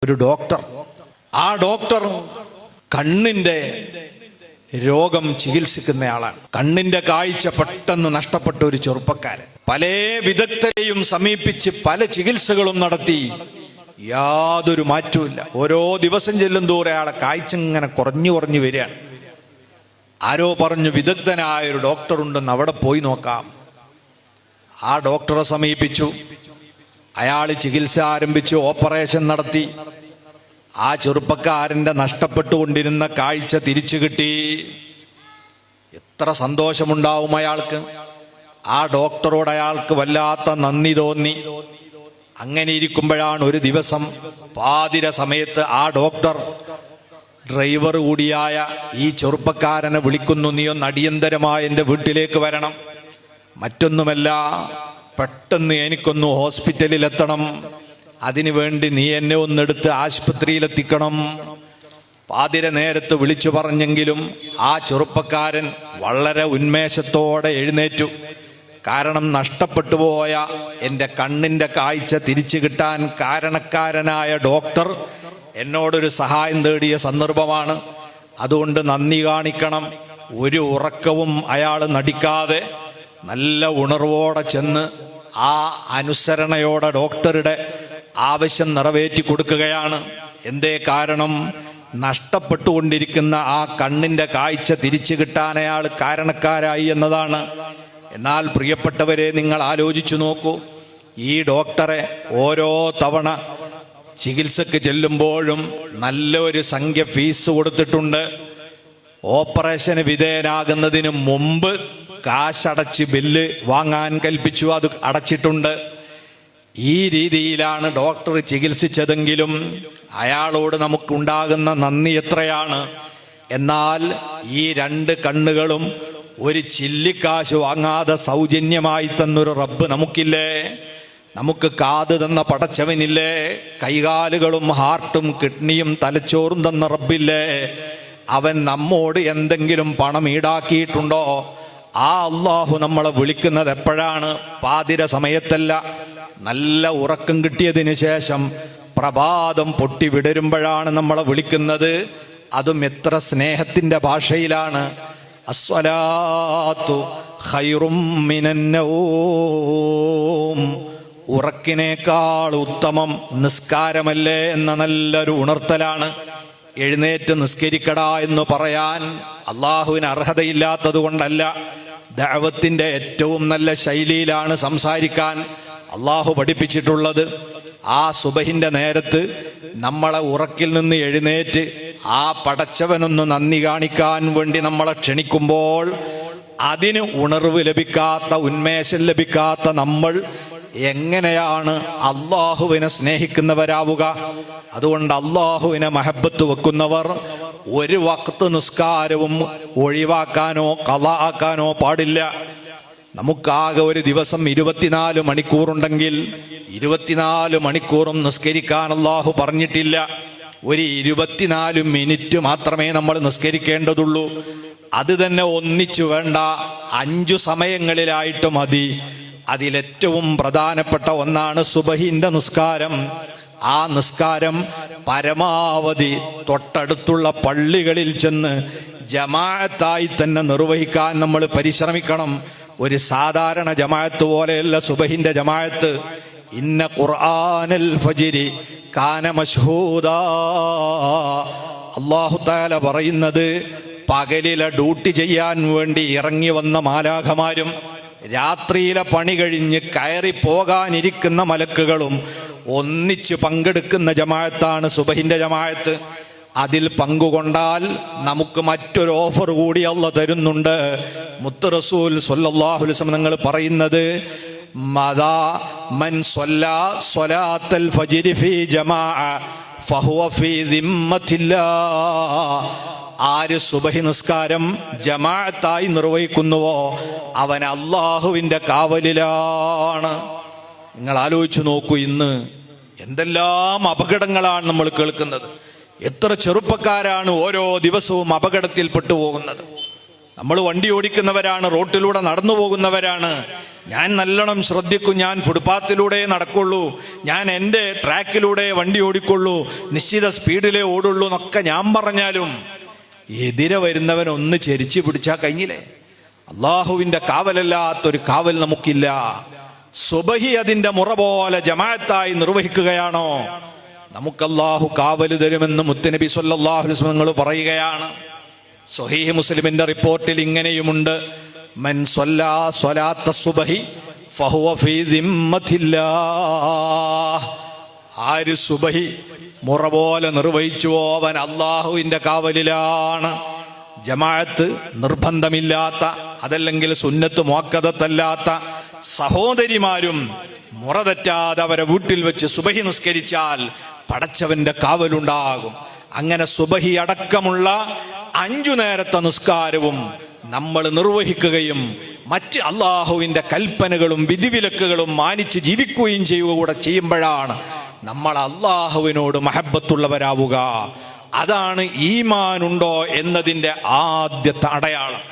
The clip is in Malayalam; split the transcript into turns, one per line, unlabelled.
ഒരു ഡോക്ടർ, ആ ഡോക്ടർ കണ്ണിന്റെ രോഗം ചികിത്സിക്കുന്നയാളാണ്. കണ്ണിന്റെ കാഴ്ച പെട്ടെന്ന് നഷ്ടപ്പെട്ട ഒരു ചെറുപ്പക്കാരൻ പല വിദഗ്ധരെയും സമീപിച്ച് പല ചികിത്സകളും നടത്തി, യാതൊരു മാറ്റവുമില്ല. ഓരോ ദിവസം ചെല്ലും തോറും അയാളെ കാഴ്ച ഇങ്ങനെ കുറഞ്ഞു വരികയാണ്. ആരോ പറഞ്ഞു വിദഗ്ധനായ ഒരു ഡോക്ടർ ഉണ്ടെന്ന്, അവിടെ പോയി നോക്കാം. ആ ഡോക്ടറെ സമീപിച്ചു. അയാൾ ചികിത്സ ആരംഭിച്ചു, ഓപ്പറേഷൻ നടത്തി. ആ ചെറുപ്പക്കാരൻ്റെ നഷ്ടപ്പെട്ടുകൊണ്ടിരുന്ന കാഴ്ച തിരിച്ചു കിട്ടി. എത്ര സന്തോഷമുണ്ടാവും അയാൾക്ക്. ആ ഡോക്ടറോട് അയാൾക്ക് വല്ലാത്ത നന്ദി തോന്നി. അങ്ങനെ ഇരിക്കുമ്പോഴാണ് ഒരു ദിവസം പാതിര സമയത്ത് ആ ഡോക്ടർ ഡ്രൈവർ കൂടിയായ ഈ ചെറുപ്പക്കാരനെ വിളിക്കുന്നു, നീ ഒന്ന് അടിയന്തരമായി എൻ്റെ വീട്ടിലേക്ക് വരണം. മറ്റൊന്നുമല്ല, പെട്ടെന്ന് എനിക്കൊന്ന് ഹോസ്പിറ്റലിലെത്തണം. അതിനു വേണ്ടി നീ എന്നെ ഒന്നെടുത്ത് ആശുപത്രിയിലെത്തിക്കണം. പാതിര നേരത്ത് വിളിച്ചു പറഞ്ഞെങ്കിലും ആ ചെറുപ്പക്കാരൻ വളരെ ഉന്മേഷത്തോടെ എഴുന്നേറ്റു. കാരണം നഷ്ടപ്പെട്ടു പോയ എൻ്റെ കണ്ണിൻ്റെ കാഴ്ച തിരിച്ചു കിട്ടാൻ കാരണക്കാരനായ ഡോക്ടർ എന്നോടൊരു സഹായം തേടിയ സന്ദർഭമാണ്. അതുകൊണ്ട് നന്ദി കാണിക്കണം. ഒരു ഉറക്കവും അയാൾ നടിക്കാതെ നല്ല ഉണർവോടെ ചെന്ന് ആ അനുസരണയോടെ ഡോക്ടറുടെ ആവശ്യം നിറവേറ്റി കൊടുക്കുകയാണ്. എന്തേ കാരണം? നഷ്ടപ്പെട്ടുകൊണ്ടിരിക്കുന്ന ആ കണ്ണിന്റെ കാഴ്ച തിരിച്ചു കിട്ടാൻ അയാൾ കാരണക്കാരായി എന്നതാണ്. എന്നാൽ പ്രിയപ്പെട്ടവരെ, നിങ്ങൾ ആലോചിച്ചു നോക്കൂ. ഈ ഡോക്ടറെ ഓരോ തവണ ചികിത്സക്ക് ചെല്ലുമ്പോഴും നല്ലൊരു സംഖ്യ ഫീസ് കൊടുത്തിട്ടുണ്ട്. ഓപ്പറേഷന് വിധേയനാകുന്നതിന് മുമ്പ് കാശടച്ച് ബില്ല് വാങ്ങാൻ കൽപ്പിച്ചു, അത് അടച്ചിട്ടുണ്ട്. ഈ രീതിയിലാണ് ഡോക്ടർ ചികിത്സിച്ചതെങ്കിലും അയാളോട് നമുക്കുണ്ടാകുന്ന നന്ദി എത്രയാണ്. എന്നാൽ ഈ രണ്ട് കണ്ണുകളും ഒരു ചില്ലിക്കാശ് വാങ്ങാതെ സൗജന്യമായി തന്നൊരു റബ്ബ് നമുക്കില്ലേ? നമുക്ക് കാത് തന്ന പടച്ചവനില്ലേ? കൈകാലുകളും ഹാർട്ടും കിഡ്നിയും തലച്ചോറും തന്ന റബ്ബില്ലേ? അവൻ നമ്മോട് എന്തെങ്കിലും പണം ഈടാക്കിയിട്ടുണ്ടോ? ആ അള്ളാഹു നമ്മളെ വിളിക്കുന്നത് എപ്പോഴാണ്? പാതിര സമയത്തല്ല, നല്ല ഉറക്കം കിട്ടിയതിന് ശേഷം പ്രഭാതം പൊട്ടി വിടരുമ്പോഴാണ് നമ്മളെ വിളിക്കുന്നത്. അതും എത്ര സ്നേഹത്തിന്റെ ഭാഷയിലാണ്. അസ്വലാത്തു ഖൈറും മിനന്നൗം, ഉറക്കിനേക്കാൾ ഉത്തമം നിസ്കാരമല്ലേ എന്ന നല്ലൊരു ഉണർത്തലാണ്. എഴുന്നേറ്റ് നിസ്കരിക്കടാ എന്ന് പറയാൻ അള്ളാഹുവിന് അർഹതയില്ലാത്തത് കൊണ്ടല്ല, ദഅവത്തിന്റെ ഏറ്റവും നല്ല ശൈലിയിലാണ് സംസാരിക്കാൻ അള്ളാഹു പഠിപ്പിച്ചിട്ടുള്ളത്. ആ സുബഹിന്റെ നേരത്ത് നമ്മളെ ഉറക്കിൽ നിന്ന് എഴുന്നേറ്റ് ആ പടച്ചവനൊന്ന് നന്ദി കാണിക്കാൻ വേണ്ടി നമ്മളെ ക്ഷണിക്കുമ്പോൾ അതിന് ഉണർവ് ലഭിക്കാത്ത, ഉന്മേഷം ലഭിക്കാത്ത നമ്മൾ എങ്ങനെയാണ് അള്ളാഹുവിനെ സ്നേഹിക്കുന്നവരാവുക? അതുകൊണ്ട് അള്ളാഹുവിനെ മഹബത്ത് വെക്കുന്നവർ ഒരു വഖ്ത് നിസ്കാരവും ഒഴിവാക്കാനോ ഖളാ ആക്കാനോ പാടില്ല. നമുക്കാകെ ഒരു ദിവസം 24 മണിക്കൂറുണ്ടെങ്കിൽ 24 മണിക്കൂറും നിസ്കരിക്കാൻ അള്ളാഹു പറഞ്ഞിട്ടില്ല. ഒരു 24 മിനിറ്റ് മാത്രമേ നമ്മൾ നിസ്കരിക്കേണ്ടതുള്ളൂ. അത് തന്നെ ഒന്നിച്ചു വേണ്ട, 5 സമയങ്ങളിലായിട്ട് മതി. അതിലേറ്റവും പ്രധാനപ്പെട്ട ഒന്നാണ് സുബഹിന്റെ നിസ്കാരം. ആ നിസ്കാരം പരമാവധി തൊട്ടടുത്തുള്ള പള്ളികളിൽ ചെന്ന് ജമാഅത്തായി തന്നെ നിർവഹിക്കാൻ നമ്മൾ പരിശ്രമിക്കണം. ഒരു സാധാരണ ജമാഅത്ത് പോലെയല്ല സുബഹിന്റെ ജമാഅത്ത്. ഇന്ന ഖുർആനൽ ഫജ്രി കാന മശ്ഹൂദാ. അല്ലാഹു തആല പറയുന്നത്, പകലിലെ ഡ്യൂട്ടി ചെയ്യാൻ വേണ്ടി ഇറങ്ങി വന്ന മാലാഖമാരും രാത്രിയിലെ പണി കഴിഞ്ഞ് കയറി പോകാനിരിക്കുന്ന മലക്കുകളും ഒന്നിച്ച് പങ്കെടുക്കുന്ന ജമാഅത്താണ് സുബഹിന്റെ ജമാഅത്ത്. അതിൽ പങ്കുകൊണ്ടാൽ നമുക്ക് മറ്റൊരു ഓഫർ കൂടി അല്ലാഹു തരുന്നുണ്ട്. മുത്ത് റസൂൽ സ്വല്ലല്ലാഹു അലൈഹി വസല്ലം നിങ്ങൾ പറയുന്നത്, മദാ മൻ സ്വല്ലാ സ്വലാത്തൽ ഫജ്രി ഫീ ജമാഅ ഫഹുവ ഫീ ദിമ്മത്തില്ലാഹ്. ആര് സുബഹി നിസ്കാരം ജമാഅത്തായി നിർവഹിക്കുന്നുവോ അവൻ അള്ളാഹുവിന്റെ കാവലിലാണ്. നിങ്ങൾ ആലോചിച്ചു നോക്കൂ, ഇന്ന് എന്തെല്ലാം അപകടങ്ങളാണ് നമ്മൾ കേൾക്കുന്നത്. എത്ര ചെറുപ്പക്കാരാണ് ഓരോ ദിവസവും അപകടത്തിൽപ്പെട്ടു പോകുന്നത്. നമ്മൾ വണ്ടി ഓടിക്കുന്നവരാണ്, റോട്ടിലൂടെ നടന്നു പോകുന്നവരാണ്. ഞാൻ നല്ലോണം ശ്രദ്ധിക്കും, ഞാൻ ഫുട്പാത്തിലൂടെ നടക്കുള്ളൂ, ഞാൻ എൻ്റെ ട്രാക്കിലൂടെ വണ്ടി ഓടിക്കുള്ളൂ, നിശ്ചിത സ്പീഡിലേ ഓടുള്ളൂ എന്നൊക്കെ ഞാൻ പറഞ്ഞാലും എതിരെ വരുന്നവൻ ഒന്ന് ചെരിച്ചു പിടിച്ചാൽ കഴിഞ്ഞില്ലേ? അള്ളാഹുവിൻ്റെ കാവലല്ലാത്തൊരു കാവൽ നമുക്കില്ല. സുബഹി അതിൻ്റെ മുറ പോലെ ജമാഅത്തായി നിർവഹിക്കുകയാണോ, നമുക്ക് അള്ളാഹു കാവൽ തരുമെന്ന് മുത്തുനബി സ്വല്ലല്ലാഹു അലൈഹി വസല്ലം തങ്ങൾ പറയുകയാണ്. സ്വഹീഹ് മുസ്ലിമിന്റെ റിപ്പോർട്ടിൽ ഇങ്ങനെയുമുണ്ട്, മൻ സ്വല്ലാ സ്വലാത്ത സുബഹി ഫഹുവ ഫീ ദിമ്മത്തില്ലാഹ്. ആര് സുബഹി മുറ പോലെ നിർവഹിച്ചുവോ അവൻ അള്ളാഹുവിൻ്റെ കാവലിലാണ്. ജമാഅത്ത് നിർബന്ധമില്ലാത്ത, അതല്ലെങ്കിൽ സുന്നത്ത് മുഅക്കദത്തല്ലാത്ത സഹോദരിമാരും മുറ തെറ്റാതെ അവരെ വീട്ടിൽ വെച്ച് സുബഹി നിസ്കരിച്ചാൽ പടച്ചവന്റെ കാവലുണ്ടാകും. അങ്ങനെ സുബഹി അടക്കമുള്ള 5 നേരത്തെ നിസ്കാരവും നമ്മൾ നിർവഹിക്കുകയും മറ്റ് അള്ളാഹുവിൻ്റെ കൽപ്പനകളും വിധിവിലക്കുകളും മാനിച്ച് ജീവിക്കുകയും ചെയ്യുക കൂടെ ചെയ്യുമ്പോഴാണ് നമ്മൾ അള്ളാഹുവിനോട് മഹബ്ബത്തുള്ളവരാവുക. അതാണ് ഈമാനുണ്ടോ എന്നതിൻ്റെ ആദ്യത്തെ അടയാളം.